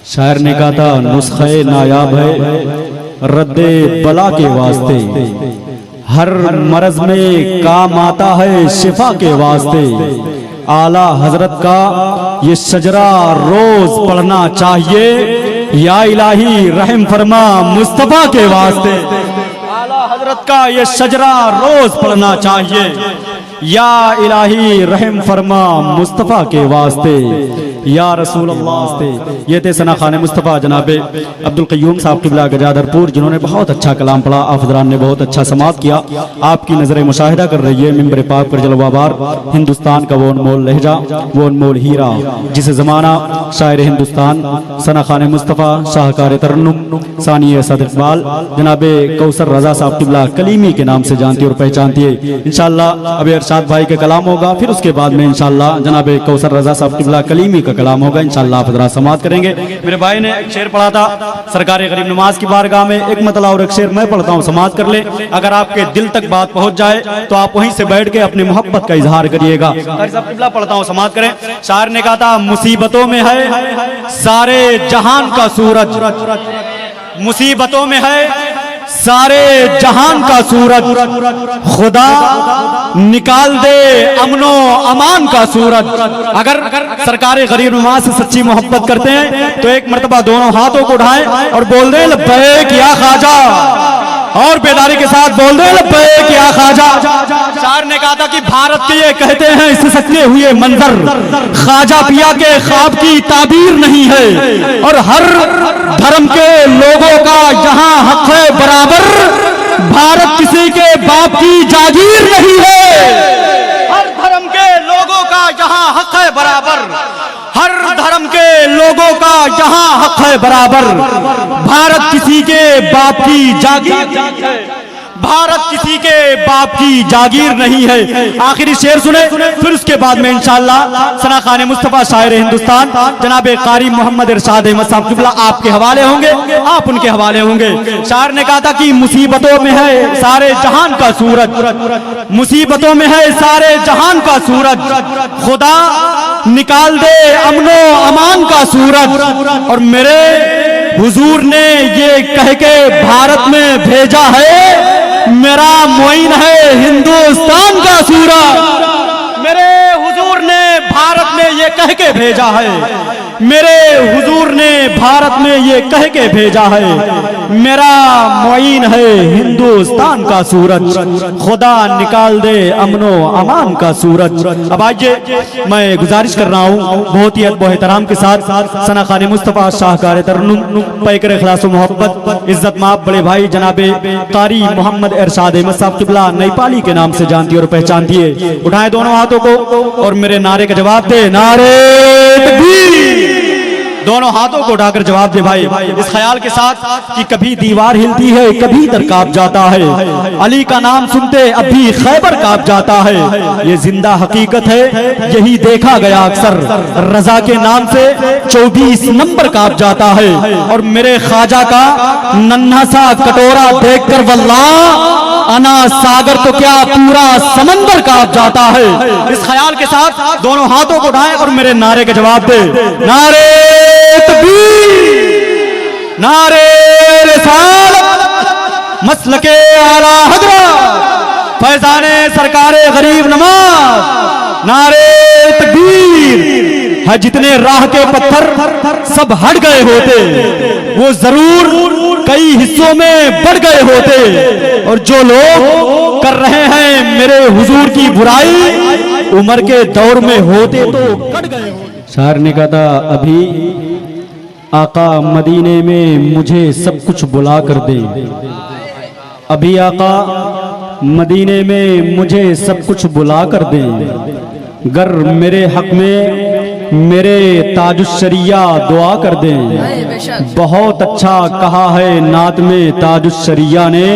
شاعر نے کہا تھا نسخہ نایاب ہے رد بلا کے واسطے، ہر مرض میں کام آتا ہے شفا کے واسطے، اعلی حضرت کا یہ شجرہ روز پڑھنا چاہیے، یا الہی رحم فرما مصطفیٰ کے واسطے۔ اعلی حضرت کا یہ شجرہ روز پڑھنا چاہیے، یا الہی رحم فرما مصطفیٰ کے واسطے، یا رسول اللہ۔ یہ تھے ثنا خان مصطفیٰ جناب عبدالقیوم صاحب قبلہ گجادر پور، جنہوں نے بہت اچھا کلام پڑھا، آپ حضران نے بہت اچھا سماعت کیا۔ آپ کی نظر مشاہدہ کر رہی ہے ممبر پاک پر جلوہ بار ہندوستان کا وہ انمول لہجہ، وہ انمول ہیرا، جسے زمانہ شاعر ہندوستان ثنا خان مصطفیٰ شاہکار ترنم ثانی اسد اقبال جناب کوثر رضا صاحب قبلہ کلیمی کے نام سے جانتی اور پہچانتی ہے۔ انشاءاللہ اب ارشاد بھائی کے کلام ہوگا، پھر اس کے بعد میں انشاءاللہ جناب کوثر رضا صاحب قبلہ کلیمی کا کلام ہوگا، انشاءاللہ آپ حضرات سماعت کریں گے۔ میرے بھائی نے ایک شعر پڑھا تھا سرکار غریب نواز کی بارگاہ میں، ایک مطلع اور ایک شعر میں پڑھتا ہوں، سماعت کر لیں۔ اگر آپ کے دل تک بات پہنچ جائے تو آپ وہیں سے بیٹھ کے اپنی محبت کا اظہار کریے گا۔ قبلہ پڑھتا ہوں، سماعت کریں۔ شاعر نے کہا تھا مصیبتوں میں ہے سارے جہان کا سورج، مصیبتوں میں ہے سارے جہان کا سورج، خدا نکال دے امن و امان کا سورج۔ اگر سرکار غریب نواز سے سچی محبت کرتے ہیں تو ایک مرتبہ دونوں ہاتھوں کو اٹھائیں اور بول دیں لبیک یا خواجہ، اور بیداری کے ساتھ بول دیں لبیک یا خواجہ۔ شاعر نے کہا تھا کہ بھارت کے یہ کہتے ہیں اس سے سکتے ہوئے منظر، خواجہ پیا کے خواب کی تعبیر نہیں ہے، اور ہر دھرم کے لوگوں کا یہاں حق ہے برابر، بھارت کسی کے باپ کی جاگیر نہیں ہے۔ ہر دھرم کے لوگوں کا یہاں حق ہے برابر، ہر دھرم کے لوگوں کا یہاں حق ہے برابر، بھارت کسی کے باپ کی جاگیر ہے، بھارت کسی کے باپ کی جاگیر نہیں ہے۔ آخری شعر سنیں، پھر اس کے بعد میں انشاءاللہ ثنا خان مصطفیٰ شاعر ہندوستان جناب قاری محمد ارشاد احمد صاحب قبلہ آپ کے حوالے ہوں گے، آپ ان کے حوالے ہوں گے۔ شاعر نے کہا تھا کہ مصیبتوں میں ہے سارے جہان کا سورج، مصیبتوں میں ہے سارے جہان کا سورج، خدا نکال دے امن و امان کا سورج، اور میرے حضور نے یہ کہہ کے بھارت میں بھیجا ہے میرا معین ہے ہندوستان کا سورج۔ میرے حضور نے بھارت میں یہ کہہ کے بھیجا ہے، میرے حضور نے بھارت میں یہ کہہ کے بھیجا ہے میرا معین ہے ہندوستان کا سورج، خدا نکال دے امن و امان کا سورج۔ اب آئیے میں گزارش کر رہا ہوں بہت ہی ادب و احترام کے ساتھ ثنا خان مصطفیٰ شاہکار ترنم پیکر اخلاص و محبت عزت مآب بڑے بھائی جناب قاری محمد ارشاد احمد صاحب قبلہ نیپالی کے نام سے جانتی اور پہچانتی ہے۔ اٹھائیں دونوں ہاتھوں کو اور میرے نعرے کا جواب دے، نعرے تکبیر۔ دونوں ہاتھوں کو اٹھا کر جواب دے بھائی، اس خیال کے ساتھ کہ کبھی دیوار ہلتی ہے کبھی در کانپ جاتا ہے، علی کا نام سنتے اب بھی خیبر کانپ جاتا ہے، یہ زندہ حقیقت ہے یہی دیکھا گیا اکثر، رضا کے نام سے 24 نمبر کانپ جاتا ہے، اور میرے خواجہ کا ننھا سا کٹورا دیکھ کر واللہ انا ساگر تو کیا پورا سمندر کانپ جاتا ہے۔ اس خیال کے ساتھ دونوں ہاتھوں کو اٹھائیں اور میرے نعرے کا جواب دے، نعرے تکبیر، نعرے رسالت، مسلک اعلی حضرت فیضان سرکار غریب نواز، نعرے تکبیر۔ ہے جتنے راہ کے پتھر سب ہٹ گئے ہوتے وہ ضرور کئی حصوں میں بڑھ گئے ہوتے، اور جو لوگ کر رہے ہیں میرے حضور کی برائی عمر کے دور میں ہوتے تو کٹ گئے ہوتے۔ شاعر نے کہا تھا ابھی آقا مدینے میں مجھے سب کچھ بلا کر دے، ابھی آقا مدینے میں مجھے سب کچھ بلا کر دے، گر میرے حق میں میرے تاج الشریعہ دعا کر دیں۔ بہت اچھا کہا ہے نعت میں تاج الشریعہ نے،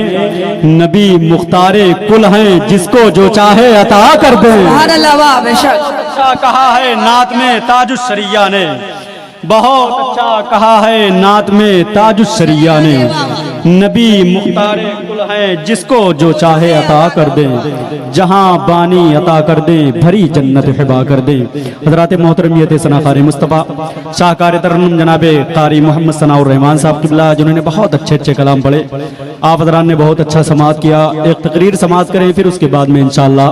نبی مختار کل ہیں جس کو جو چاہے عطا کر دیں۔ اچھا کہا ہے نعت میں تاج الشریعہ نے، بہت اچھا کہا ہے نعت میں تاج الشریعہ نے، نبی مختار کل ہیں جس کو جو چاہے عطا کر دیں جہاں بانی عطا کر دیں بھری جنت حبا کر دیں۔ حضرات محترمیت ثناء مصطفیٰ شاہکار ترنم جناب قاری محمد ثناء الرحمان صاحب قبلہ جنہوں نے بہت اچھے کلام پڑھے، آپ حضرات نے بہت اچھا سماعت کیا۔ ایک تقریر سماعت کریں، پھر اس کے بعد میں انشاءاللہ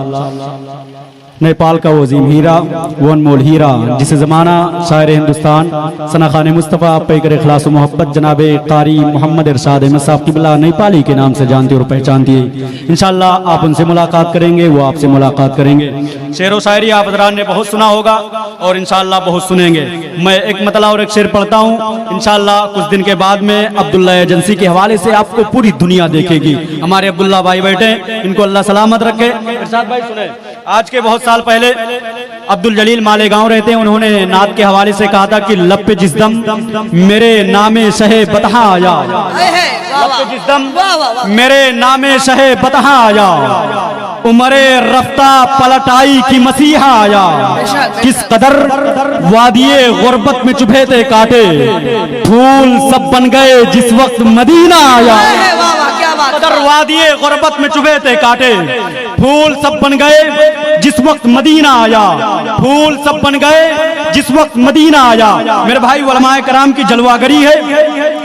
نیپال کا وہ عظیم ہیرا، وہ انمول ہیرا جسے زمانہ شاعر ہندوستان ثناء خان مصطفیٰ پیکر اخلاص و محبت جناب قاری محمد ارشاد احمد صاحب قبلہ نیپالی کے نام سے جانتے اور پہچانتی ہے۔ انشاءاللہ آپ ان سے ملاقات کریں گے، وہ آپ سے ملاقات کریں گے۔ شعر و شاعری آپ حضرات نے بہت سنا ہوگا اور انشاءاللہ بہت سنیں گے۔ میں ایک مطلع اور ایک شعر پڑھتا ہوں، انشاءاللہ کچھ دن کے بعد میں عبداللہ ایجنسی کے حوالے سے آپ کو پوری دنیا دیکھے گی۔ ہمارے عبداللہ بھائی بیٹھے، ان کو اللہ سلامت رکھے۔ ارشاد بھائی سنیں، آج کے بہت سال پہلے عبدالجلیل مالیگاؤں رہتے ہیں، انہوں نے نعت کے حوالے سے کہا تھا کہ لب پہ جس دم میرے نام شہ بطحاں آیا، لب پہ جس دم میرے نام شہ بطحاں آیا، عمر رفتہ پلٹ آئی کی مسیحا آیا، کس قدر وادی غربت میں چبھے تھے کاٹے، پھول سب بن گئے جس وقت مدینہ آیا، قدر وادی غربت میں چبھے تھے کاٹے، پھول سب بن گئے جس وقت مدینہ آیا، پھول سب بن گئے جس وقت مدینہ آیا۔ میرے بھائی علماء کرام کی جلوہ گری ہے،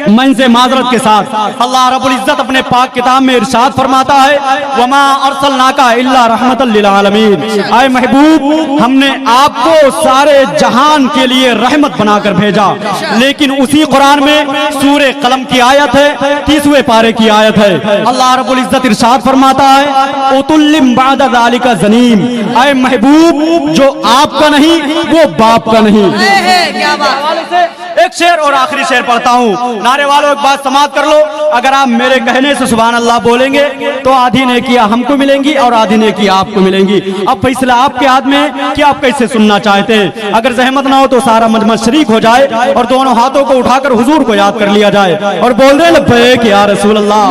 میں ان سے معذرت کے ساتھ اللہ رب العزت اپنے پاک کتاب میں ارشاد فرماتا ہے وما ارسلناک الا رحمتا للعالمین، اے محبوب ہم نے آپ کو سارے جہان کے لیے رحمت بنا کر بھیجا۔ لیکن اسی قرآن میں سورہ قلم کی آیت ہے، 30ویں پارے کی آیت ہے، اللہ رب العزت ارشاد فرماتا ہے اتلم بعد ذالک زنیم، اے محبوب جو آپ کا نہیں وہ باپ کا نہیں۔ ایک شعر اور آخری شعر پڑھتا ہوں، نعرے والوں ایک بات سماعت کر لو، اگر آپ میرے کہنے سے سبحان اللہ بولیں گے تو آدھی نیکیاں ہم کو ملیں گی اور آدھی نیکیاں آپ کو ملیں گی۔ اب فیصلہ آپ کے ہاتھ میں کہ آپ کیسے سننا چاہتے ہیں۔ اگر زحمت نہ ہو تو سارا مجمع شریک ہو جائے اور دونوں ہاتھوں کو اٹھا کر حضور کو یاد کر لیا جائے اور بول دیں لبیک یا رسول اللہ۔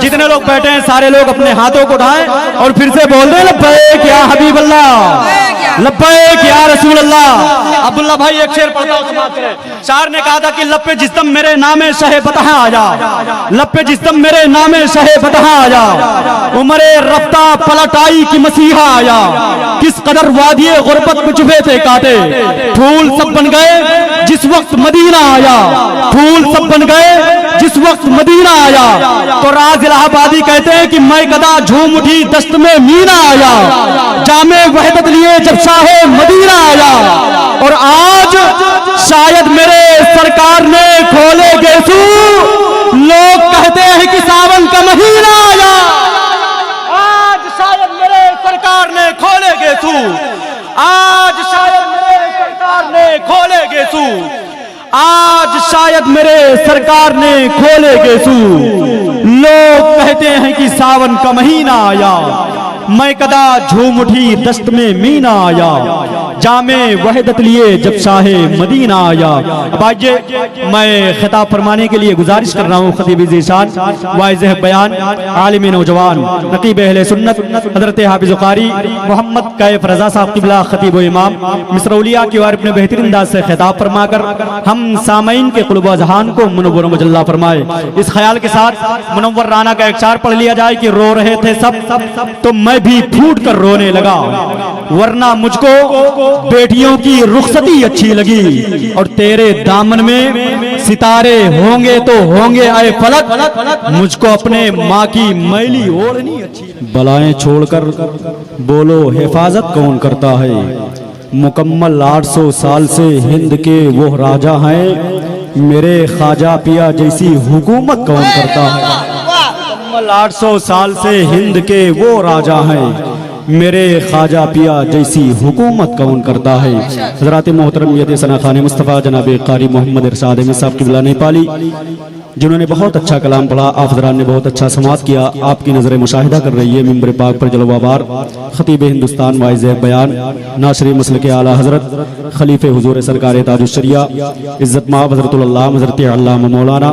جتنے لوگ بیٹھے ہیں سارے لوگ اپنے ہاتھوں کو اٹھائیں اور پھر سے بول دیں لبیک یا حبیب اللہ، لبیک یا رسول اللہ۔ عبداللہ بھائی ایک شعر پڑھتا ہوں سماعت کریں۔ شاعر نے کہا تھا کہ لب پہ جس دم میرے نام شہ بطحاں آیا، لب پہ جس دم میرے نام شہ بطحاں آیا، عمر رفتہ پلٹ آئی کی مسیحا آیا، کس قدر وادی غربت میں چبھے تھے کاٹے، پھول سب بن گئے جس وقت مدینہ آیا، پھول سب بن گئے جس وقت مدینہ آیا۔ تو راز الہ آبادی کہتے ہیں کہ میں گدا جھوم اٹھی دشت میں مینا آیا، جامع وحدت لیے جب شاہ مدینہ آیا، اور آج شاید میرے سرکار نے کھولے گیسو، لوگ کہتے ہیں کہ ساون کا مہینہ آیا، آج شاید میرے سرکار نے کھولے گیسو، آج شاید میرے سرکار نے کھولے گیسو، آج شاید میرے سرکار نے کھولے گیسو، لوگ کہتے ہیں کہ ساون کا مہینہ آیا، میں کدا جھوم اٹھی دشت میں مینا آیا، جامع وحدت لیے جب شاہ مدینہ آیا۔ اب آئیے میں خطاب فرمانے کے لیے گزارش کر رہا ہوں خطیب ذیشان واعظ بیان عالم نوجوان نقیب اہل سنت حضرت حافظ قاری محمد کیف رضا صاحب قبلہ خطیب و امام مصر اولیاء کی وار اپنے بہترین انداز سے خطاب فرما کر ہم سامعین کے قلوب و اذہان کو منور و مجلہ فرمائے۔ اس خیال کے ساتھ منور رانا کا ایک شعر پڑھ لیا جائے کہ رو رہے تھے سب تو میں بھی پھوٹ کر رونے لگا، ورنہ مجھ کو بیٹیوں کی رخصتی اچھی لگی، اور تیرے دامن میں ستارے ہوں گے تو ہوں گے اے فلک، مجھ کو اپنے ماں کی میلی اوڑھنی اچھی لگی۔ بلائیں چھوڑ کر بولو حفاظت کون کرتا ہے، مکمل 800 سال سے ہند کے وہ راجہ ہیں، میرے خواجہ پیا جیسی حکومت کون کرتا ہے، مکمل 800 سال سے ہند کے وہ راجہ ہیں، میرے خواجہ پیا جیسی حکومت کون کرتا ہے۔ حضرات محترم یت ثناء خان مصطفیٰ جناب قاری محمد ارشاد احمد صاحب قبلہ نیپالی جنہوں نے بہت اچھا کلام پڑھا، آپ حضرات نے بہت اچھا سماعت کیا، آپ کی نظر مشاہدہ کر رہی ہے ممبر پاک پر جلوہ بار خطیب ہندوستان واعظ بیان ناشر مسلک اعلیٰ حضرت خلیفہ حضور سرکار تاج الشریعہ عزت مآب حضرت اللہ حضرت علامہ مولانا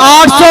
800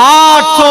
800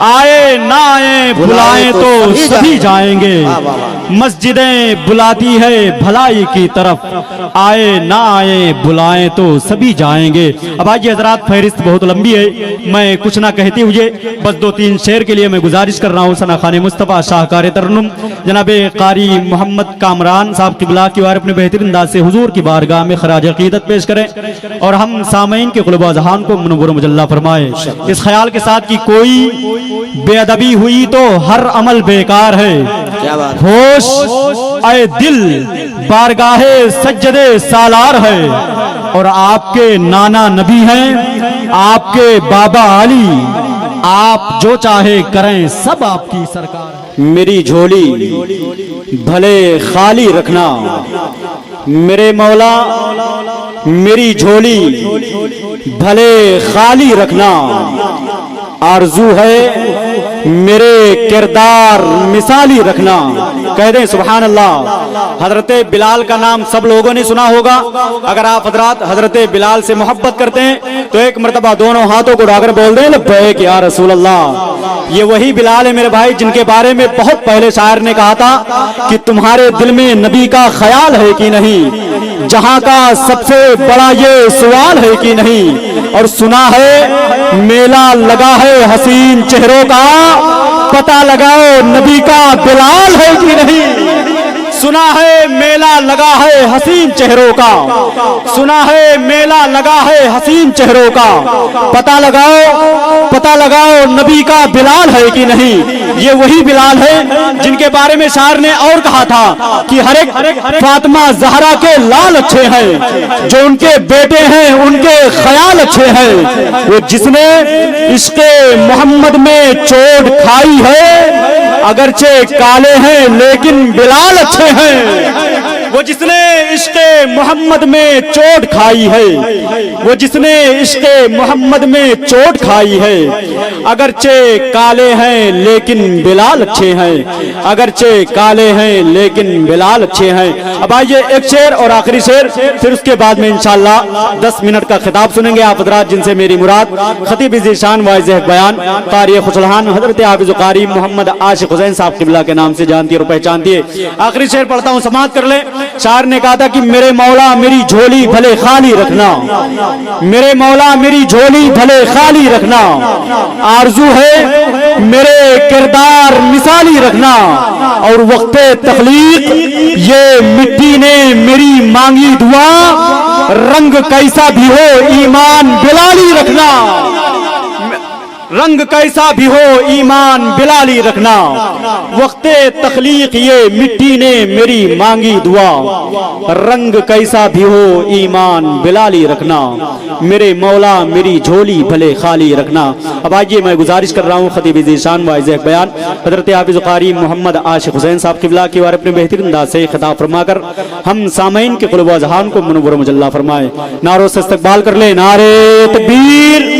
آئے نہ آئے بلائیں تو سبھی جائیں گے مسجدیں بلاتی ہے بھلائی کی طرف آئے نہ آئے بلائیں تو سبھی جائیں گے اب آئیے حضرات فہرست بہت لمبی ہے میں کچھ نہ کہتے ہوئے بس 2-3 شعر کے لیے میں گزارش کر رہا ہوں ثنا خان مصطفیٰ شاہکار ترنم جناب قاری محمد کامران صاحب قبلہ کی بار اپنے بہترین انداز سے حضور کی بارگاہ میں خراج عقیدت پیش کریں اور ہم سامعین کے قلوب و اذہان کو منور و مجلہ فرمائے اس خیال کے ساتھ کہ کوئی بے ادبی ہوئی تو ہر عمل بیکار ہے ہوش اے دل بارگاہ سجدے سالار ہے اور آپ کے نانا نبی ہیں آپ کے بابا علی آپ جو چاہے کریں سب آپ کی سرکار ہے میری جھولی بھلے خالی رکھنا میرے مولا میری جھولی بھلے خالی رکھنا آرزو ہے میرے کردار مثالی رکھنا کہہ دیں سبحان اللہ حضرت بلال کا نام سب لوگوں نے سنا ہوگا اگر آپ حضرات حضرت بلال سے محبت کرتے ہیں تو ایک مرتبہ دونوں ہاتھوں کو اٹھا کر بول دیں لبیک یا رسول اللہ یہ وہی بلال ہے میرے بھائی جن کے بارے میں بہت پہلے شاعر نے کہا تھا کہ تمہارے دل میں نبی کا خیال ہے کہ نہیں جہاں کا سب سے بڑا یہ سوال ہے کہ نہیں اور سنا ہے میلہ لگا ہے حسین چہروں کا پتہ لگاؤ نبی کا بلال ہے کہ نہیں سنا ہے میلہ لگا ہے حسین چہروں کا سنا ہے میلہ لگا ہے حسین چہروں کا پتہ لگاؤ نبی کا بلال ہے کہ نہیں یہ وہی بلال ہے جن کے بارے میں شاعر نے اور کہا تھا کہ ہر ایک فاطمہ زہرا کے لال اچھے ہیں جو ان کے بیٹے ہیں ان کے خیال اچھے ہیں وہ جس نے عشق محمد میں چوٹ کھائی ہے اگرچہ کالے ہیں لیکن بلال اچھے ہیں وہ جس نے عشق محمد میں چوٹ کھائی ہے وہ جس نے عشق محمد میں چوٹ کھائی ہے اگرچہ کالے ہیں لیکن بلال اچھے ہیں اگرچہ کالے ہیں لیکن بلال اچھے ہیں اب آئیے ایک شعر اور آخری شعر پھر اس کے بعد میں انشاءاللہ 10 منٹ کا خطاب سنیں گے آپ حضرات جن سے میری مراد خطیب ذیشان واعظ بیان قاری خوشلحان حضرت حافظ قاری محمد عاشق حسین صاحب قبلہ کے نام سے جانتی ہے اور پہچانتی ہے آخری شعر پڑھتا ہوں سماعت کر لیں شاعر نے کہا تھا کہ میرے مولا میری جھولی بھلے خالی رکھنا میرے مولا میری جھولی بھلے خالی رکھنا آرزو ہے میرے کردار مثالی رکھنا اور وقت تخلیق یہ مٹی نے میری مانگی دعا رنگ کیسا بھی ہو ایمان بلالی رکھنا رنگ کیسا بھی ہو ایمان بلالی رکھنا وقت تخلیق یہ مٹی نے میری مانگی دعا رنگ کیسا بھی ہو ایمان بلالی رکھنا میرے مولا میری جھولی بھلے خالی رکھنا اب آئیے میں گزارش کر رہا ہوں خطیب ذیشان واعظ بیان حضرت حافظ قاری محمد عاشق حسین صاحب قبلہ کی بار اپنے بہترین انداز سے خطاب فرما کر ہم سامعین کے قلوب و اذہان کو منور و مجلہ فرمائے نعروں سے استقبال کر لیں نعرے تکبیر